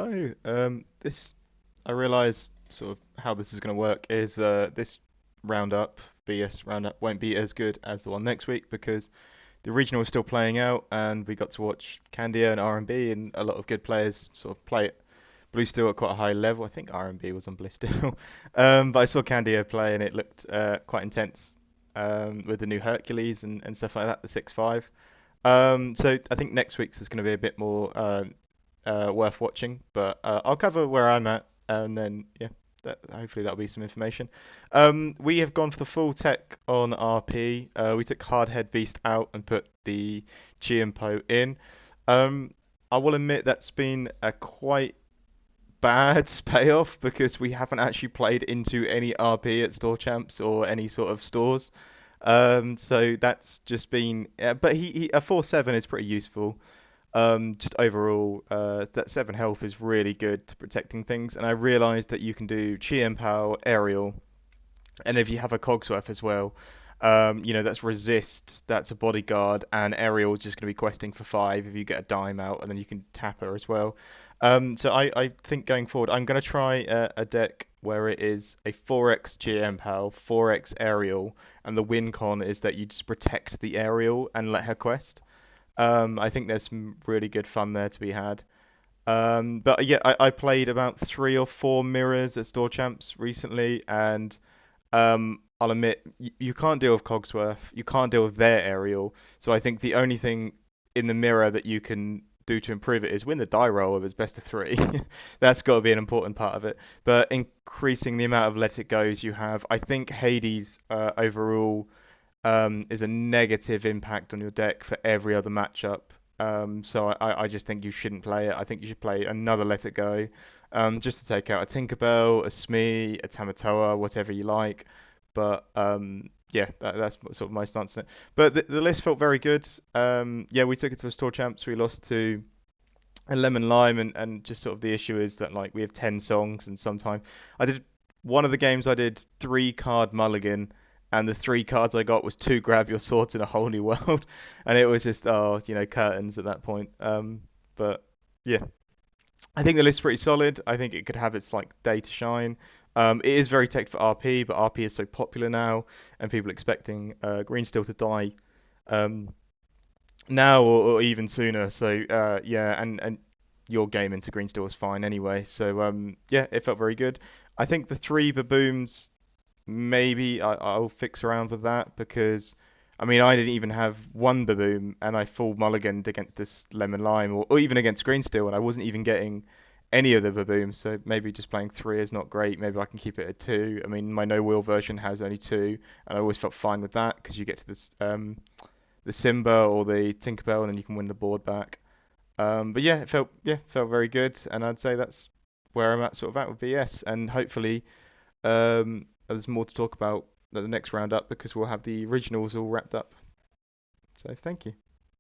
Hello. This I realise sort of how this is going to work is this roundup, BS roundup, won't be as good as the one next week because the regional is still playing out and we got to watch Candia and R&B and a lot of good players sort of play it. Blue Steel at quite a high level. I think R&B was on Blue Steel, but I saw Candia play and it looked quite intense with the new Hercules and stuff like that, the 6-5. So I think next week's is going to be a bit more worth watching, but I'll cover where I'm at, and then yeah, hopefully that'll be some information. We have gone for the full tech on RP. We took Hardhead Beast out and put the Chiempo in. Um, I will admit that's been a quite bad payoff because we haven't actually played into any RP at store champs or any sort of stores. So that's just been, but he a 4/7 is pretty useful. Just overall, that 7 health is really good to protecting things, and I realised that you can do Chi Empower, Aerial, and if you have a Cogsworth as well, that's resist, that's a bodyguard, and Aerial is just going to be questing for 5 if you get a dime out, and then you can tap her as well. So I think going forward, I'm going to try a deck where it is a 4x Chi Empower, 4x Aerial, and the win con is that you just protect the Aerial and let her quest. I think there's some really good fun there to be had. But yeah, I played about 3 or 4 mirrors at Store Champs recently, and I'll admit you can't deal with Cogsworth, you can't deal with their aerial. So I think the only thing in the mirror that you can do to improve it is win the die roll of its best of 3. That's got to be an important part of it. But increasing the amount of let it goes you have, I think Hades overall is a negative impact on your deck for every other matchup. So I just think you shouldn't play it. I think you should play another Let It Go, just to take out a Tinkerbell, a Smee, a Tamatoa, whatever you like. But yeah, that's sort of my stance on it. But the list felt very good. Yeah, we took it to a store champs. We lost to a lemon lime, and just sort of the issue is that like we have 10 songs, and sometimes I did one of the games I did 3 card mulligan, and the 3 cards I got was 2 grab your swords in a whole new world, and it was just curtains at that point. But yeah, I think the list's pretty solid. I think it could have its like day to shine. It is very tech for RP, but RP is so popular now, and people expecting Green Steel to die um, now or even sooner. So yeah, and your game into Green Steel was fine anyway. So yeah, it felt very good. I think the 3 baboons, maybe I'll fix around with that because I mean I didn't even have 1 baboon and I full mulliganed against this lemon lime or even against green steel and I wasn't even getting any of the baboons. So maybe just playing 3 is not great. Maybe I can keep it at 2. I mean my no wheel version has only 2 and I always felt fine with that because you get to this the Simba or the Tinkerbell and then you can win the board back. But yeah, it felt very good and I'd say that's where I'm at sort of at with VS and hopefully there's more to talk about at the next roundup because we'll have the originals all wrapped up. So thank you.